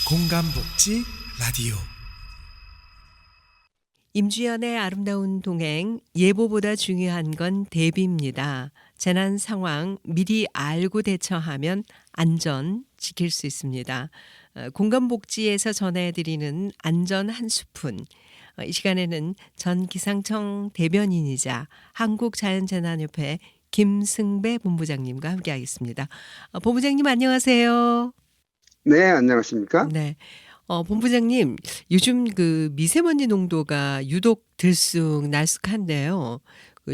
공감복지 라디오. 임주연의 아름다운 동행, 예보보다 중요한 건 대비입니다. 재난 상황 미리 알고 대처하면 안전 지킬 수 있습니다. 공감복지에서 전해드리는 안전 한 스푼. 이 시간에는 전 기상청 대변인이자 한국자연재난협회 김승배 본부장님과 함께하겠습니다. 본부장님 안녕하세요. 네, 안녕하십니까? 네. 본부장님, 요즘 그 미세먼지 농도가 유독 들쑥날쑥한데요.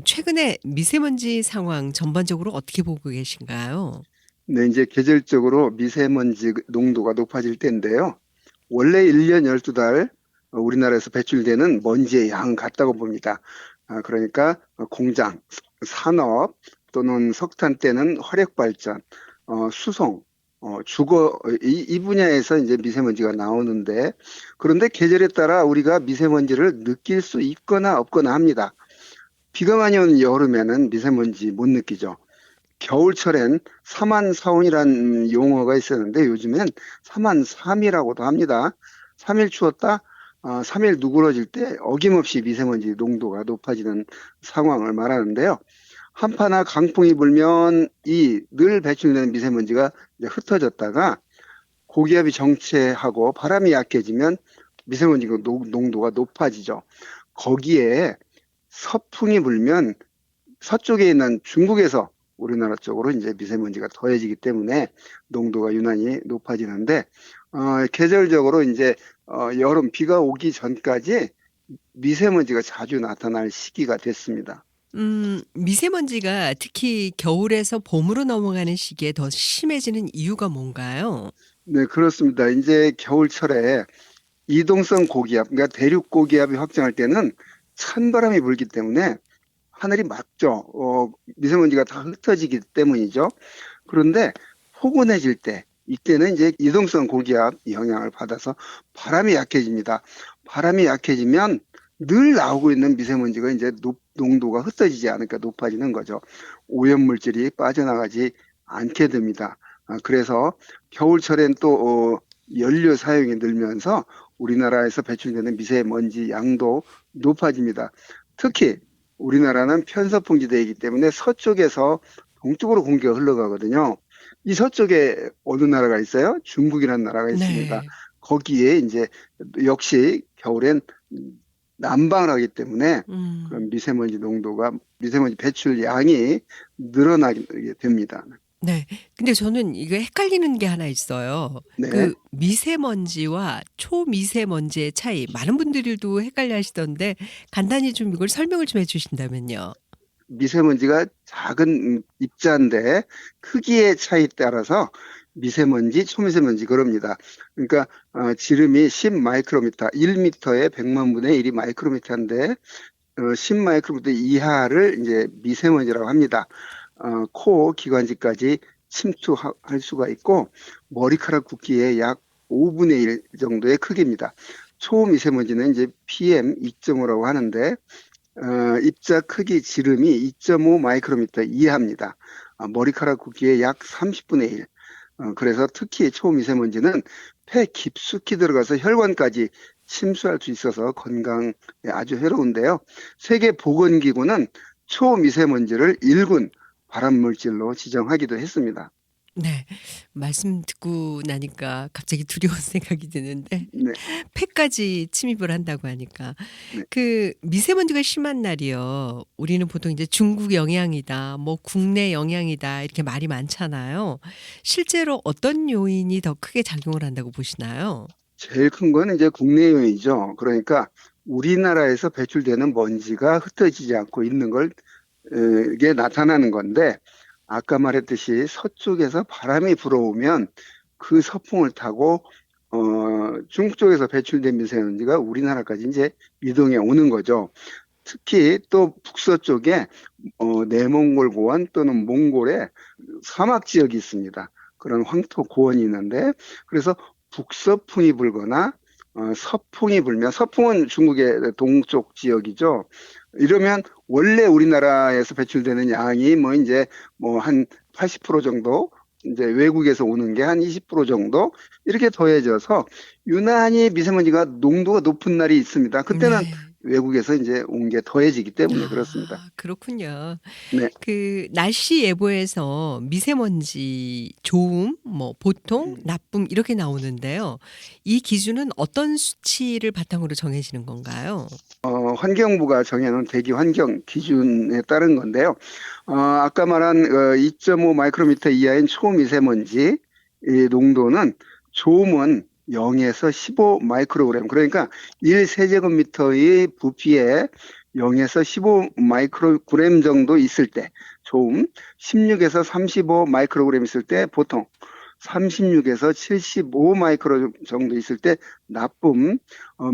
최근에 미세먼지 상황 전반적으로 어떻게 보고 계신가요? 네, 이제 계절적으로 미세먼지 농도가 높아질 때인데요. 원래 1년 12달 우리나라에서 배출되는 먼지의 양 같다고 봅니다. 그러니까 공장, 산업 또는 석탄 때는 화력발전, 수송, 주거, 이 분야에서 이제 미세먼지가 나오는데, 그런데 계절에 따라 우리가 미세먼지를 느낄 수 있거나 없거나 합니다. 비가 많이 오는 여름에는 미세먼지 못 느끼죠. 겨울철엔 사만사온이라는 용어가 있었는데 요즘엔 사만삼이라고도 합니다. 3일 추웠다, 3일 누그러질 때 어김없이 미세먼지 농도가 높아지는 상황을 말하는데요. 한파나 강풍이 불면 이 늘 배출되는 미세먼지가 이제 흩어졌다가 고기압이 정체하고 바람이 약해지면 미세먼지 농도가 높아지죠. 거기에 서풍이 불면 서쪽에 있는 중국에서 우리나라 쪽으로 이제 미세먼지가 더해지기 때문에 농도가 유난히 높아지는데, 계절적으로 이제, 여름 비가 오기 전까지 미세먼지가 자주 나타날 시기가 됐습니다. 미세먼지가 특히 겨울에서 봄으로 넘어가는 시기에 더 심해지는 이유가 뭔가요? 네, 그렇습니다. 이제 겨울철에 이동성 고기압, 그러니까 대륙 고기압이 확정할 때는 찬바람이 불기 때문에 하늘이 맑죠. 미세먼지가 다 흩어지기 때문이죠. 그런데 포근해질 때, 이때는 이제 이동성 고기압 영향을 받아서 바람이 약해집니다. 바람이 약해지면 늘 나오고 있는 미세먼지가 이제 농도가 흩어지지 않으니까 높아지는 거죠. 오염물질이 빠져나가지 않게 됩니다. 그래서 겨울철엔 또 연료 사용이 늘면서 우리나라에서 배출되는 미세먼지 양도 높아집니다. 특히 우리나라는 편서풍지대이기 때문에 서쪽에서 동쪽으로 공기가 흘러가거든요. 이 서쪽에 어느 나라가 있어요? 중국이라는 나라가 있습니다. 네. 거기에 이제 역시 겨울엔 난방을 하기 때문에 음. 그런 미세먼지 배출 양이 늘어나게 됩니다. 네. 근데 저는 이거 헷갈리는 게 하나 있어요. 네. 그 미세먼지와 초미세먼지의 차이 많은 분들도 헷갈려 하시던데 간단히 좀 이걸 설명을 좀 해 주신다면요. 미세먼지가 작은 입자인데 크기의 차이에 따라서 미세먼지, 초미세먼지 그럽니다. 그러니까 지름이 10 마이크로미터, 1미터에 100만 분의 1이 마이크로미터인데 10 마이크로미터 이하를 이제 미세먼지라고 합니다. 코 기관지까지 침투할 수가 있고 머리카락 굵기의 약 5분의 1 정도의 크기입니다. 초미세먼지는 이제 PM 2.5라고 하는데 입자 크기 지름이 2.5 마이크로미터 이하입니다. 머리카락 굵기의 약 30분의 1. 그래서 특히 초미세먼지는 폐 깊숙이 들어가서 혈관까지 침수할 수 있어서 건강에 아주 해로운데요. 세계보건기구는 초미세먼지를 1군 발암물질로 지정하기도 했습니다. 네. 말씀 듣고 나니까 갑자기 두려운 생각이 드는데 네, 폐까지 침입을 한다고 하니까 네. 그 미세먼지가 심한 날이요. 우리는 보통 이제 중국 영향이다, 뭐 국내 영향이다 이렇게 말이 많잖아요. 실제로 어떤 요인이 더 크게 작용을 한다고 보시나요? 제일 큰 건 이제 국내 요인이죠. 그러니까 우리나라에서 배출되는 먼지가 흩어지지 않고 있는 걸 이게 나타나는 건데 아까 말했듯이 서쪽에서 바람이 불어오면 그 서풍을 타고 중국 쪽에서 배출된 미세먼지가 우리나라까지 이제 이동해 오는 거죠. 특히 또 북서쪽에 내몽골 고원 또는 몽골에 사막 지역이 있습니다. 그런 황토 고원이 있는데 그래서 북서풍이 불거나 서풍이 불면 서풍은 중국의 동쪽 지역이죠. 이러면 원래 우리나라에서 배출되는 양이 뭐 이제 뭐 한 80% 정도 이제 외국에서 오는 게 한 20% 정도 이렇게 더해져서 유난히 미세먼지가 농도가 높은 날이 있습니다. 그때는 네. 외국에서 이제 온 게 더해지기 때문에 그렇습니다. 그렇군요. 네. 그 날씨 예보에서 미세먼지 좋음, 뭐 보통, 음. 나쁨 이렇게 나오는데요. 이 기준은 어떤 수치를 바탕으로 정해지는 건가요? 환경부가 정해놓은 대기 환경 기준에 따른 건데요. 아까 말한 2.5 마이크로미터 이하인 초미세먼지 이 농도는 좋음은 0에서 15 마이크로그램, 그러니까 1세제곱미터의 부피에 0에서 15 마이크로그램 정도 있을 때 좋음, 16에서 35 마이크로그램 있을 때 보통, 36에서 75 마이크로 정도 있을 때 나쁨,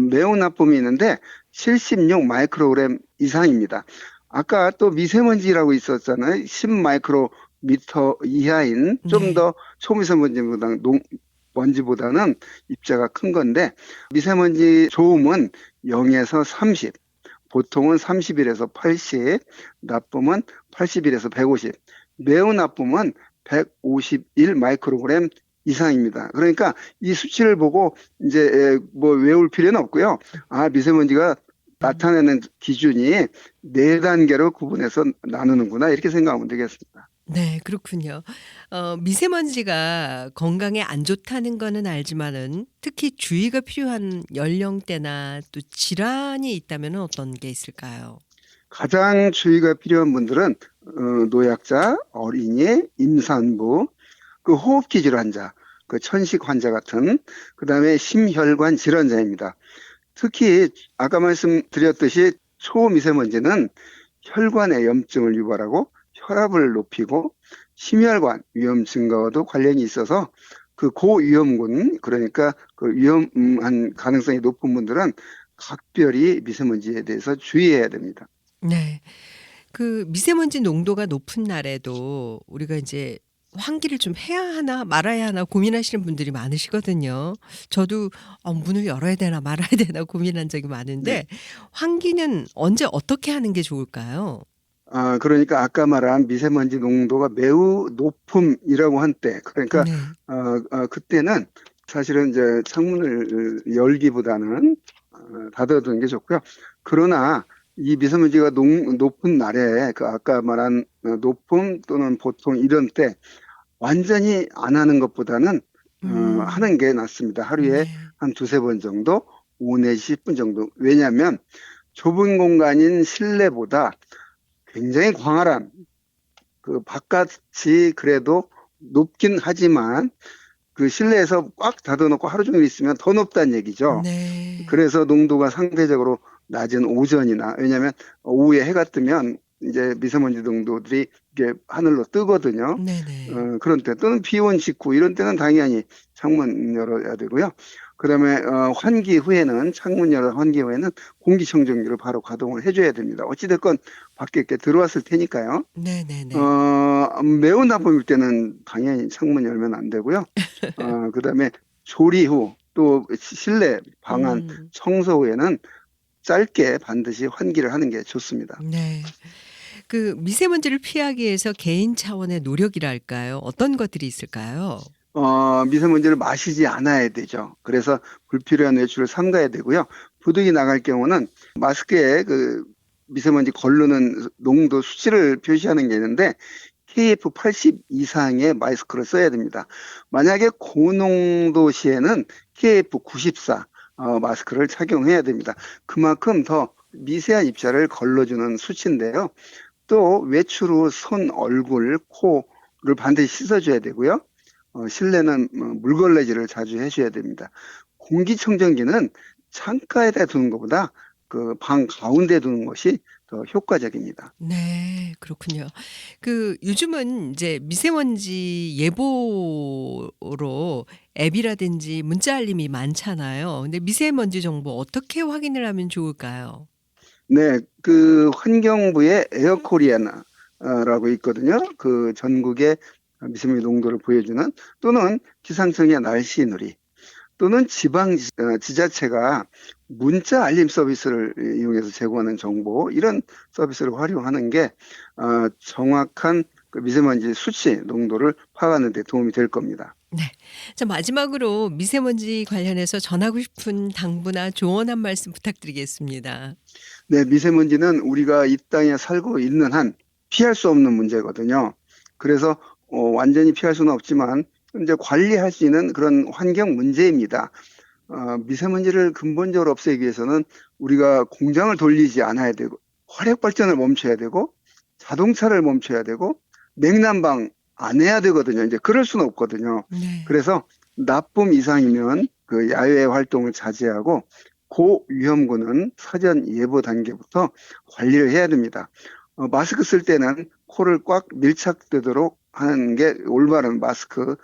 매우 나쁨이 있는데 76 마이크로그램 이상입니다. 아까 또 미세먼지라고 있었잖아요. 10 마이크로미터 이하인 좀 네. 더 먼지보다는 입자가 큰 건데 미세먼지 좋음은 0에서 30, 보통은 31에서 80, 나쁨은 81에서 150, 매우 나쁨은 151 마이크로그램 이상입니다. 그러니까 이 수치를 보고 이제 뭐 외울 필요는 없고요. 미세먼지가 나타내는 기준이 네 단계로 구분해서 나누는구나 이렇게 생각하면 되겠습니다. 네, 그렇군요. 미세먼지가 건강에 안 좋다는 거는 알지만은 특히 주의가 필요한 연령대나 또 질환이 있다면 어떤 게 있을까요? 가장 주의가 필요한 분들은 노약자, 어린이, 임산부, 그 호흡기 질환자, 그 천식 환자 같은 그다음에 심혈관 질환자입니다. 특히 아까 말씀드렸듯이 초미세먼지는 혈관의 염증을 유발하고 혈압을 높이고 심혈관 위험 증가와도 관련이 있어서 그 고위험군, 그러니까 그 위험한 가능성이 높은 분들은 각별히 미세먼지에 대해서 주의해야 됩니다. 네. 그 미세먼지 농도가 높은 날에도 우리가 이제 '환기를 좀 해야 하나 말아야 하나.' 고민하시는 분들이 많으시거든요. 저도 문을 열어야 되나 말아야 되나 고민한 적이 네. 많은데 환기는 언제 어떻게 하는 게 좋을까요? 그러니까 아까 말한 미세먼지 농도가 매우 높음이라고 한 때, 그러니까 네. 그때는 사실은 이제 창문을 열기보다는 닫아두는 게 좋고요. 그러나 이 미세먼지가 높은 날에 그 아까 말한 높음 또는 보통 이런 때 완전히 안 하는 것보다는 음. 하는 게 낫습니다. 하루에 네. 한 두세 번 정도, 5 내지 10분 정도. 왜냐하면 좁은 공간인 실내보다 굉장히 광활한 그 바깥이 그래도 높긴 하지만 그 실내에서 꽉 닫아놓고 하루 종일 있으면 더 높다는 얘기죠. 네. 그래서 농도가 상대적으로 낮은 오전이나, 왜냐하면 오후에 해가 뜨면 이제 미세먼지 농도들이 이게 하늘로 뜨거든요. 네네. 그런 때 또는 비 온 직후 이런 때는 당연히 창문 열어야 되고요. 그다음에 환기 후에는 창문 열어 환기 후에는 공기청정기를 바로 가동을 해줘야 됩니다. 어찌됐건 밖에 이렇게 들어왔을 테니까요. 네네네. 매우 나쁨일 때는 당연히 창문 열면 안 되고요. 그다음에 조리 후 또 실내 방안 음. 청소 후에는 짧게 반드시 환기를 하는 게 좋습니다. 네. 그 미세먼지를 피하기 위해서 개인 차원의 노력이랄까요? 어떤 것들이 있을까요? 미세먼지를 마시지 않아야 되죠. 그래서 불필요한 외출을 삼가야 되고요. 부득이 나갈 경우는 마스크에 그 미세먼지 걸르는 농도 수치를 표시하는 게 있는데 KF80 이상의 마스크를 써야 됩니다. 만약에 고농도 시에는 KF94 마스크를 착용해야 됩니다. 그만큼 더 미세한 입자를 걸러주는 수치인데요. 또 외출 후 손, 얼굴, 코를 반드시 씻어줘야 되고요. 실내는 물걸레질을 자주 해줘야 됩니다. 공기청정기는 창가에다 두는 것보다 그 방 가운데 두는 것이 더 효과적입니다. 네. 그렇군요. 그 요즘은 이제 미세먼지 예보로 앱이라든지 문자 알림이 많잖아요. 근데 미세먼지 정보 어떻게 확인을 하면 좋을까요? 네, 그 환경부의 에어코리아나라고 있거든요. 그 전국의 미세먼지 농도를 보여주는, 또는 기상청의 날씨 누리, 또는 지자체가 문자 알림 서비스를 이용해서 제공하는 정보, 이런 서비스를 활용하는 게 정확한 그 미세먼지 수치 농도를 파악하는 데 도움이 될 겁니다. 네. 자, 마지막으로 미세먼지 관련해서 전하고 싶은 당부나 조언 한 말씀 부탁드리겠습니다. 네, 미세먼지는 우리가 이 땅에 살고 있는 한 피할 수 없는 문제거든요. 그래서 완전히 피할 수는 없지만 이제 관리할 수 있는 그런 환경 문제입니다. 미세먼지를 근본적으로 없애기 위해서는 우리가 공장을 돌리지 않아야 되고 화력 발전을 멈춰야 되고 자동차를 멈춰야 되고 냉난방 안 해야 되거든요. 이제 그럴 수는 없거든요. 네. 그래서 나쁨 이상이면 그 야외 활동을 자제하고 고위험군은 사전 예보 단계부터 관리를 해야 됩니다. 마스크 쓸 때는 코를 꽉 밀착되도록 하는 게 올바른 마스크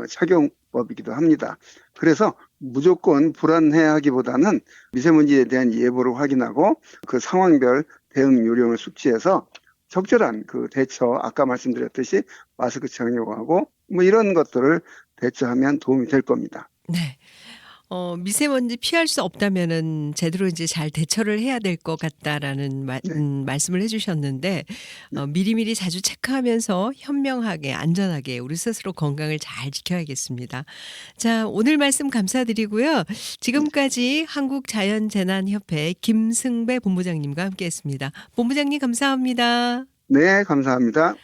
착용법이기도 합니다. 그래서 무조건 불안해하기보다는 미세먼지에 대한 예보를 확인하고 그 상황별 대응 요령을 숙지해서 적절한 그 대처, 아까 말씀드렸듯이 마스크 착용하고 뭐 이런 것들을 대처하면 도움이 될 겁니다. 네. 미세먼지 피할 수 없다면은 제대로 이제 잘 대처를 해야 될 것 같다라는 네. 말씀을 해주셨는데 미리미리 자주 체크하면서 현명하게 안전하게 우리 스스로 건강을 잘 지켜야겠습니다. 자, 오늘 말씀 감사드리고요. 지금까지 한국자연재난협회 김승배 본부장님과 함께했습니다. 본부장님 감사합니다. 네, 감사합니다.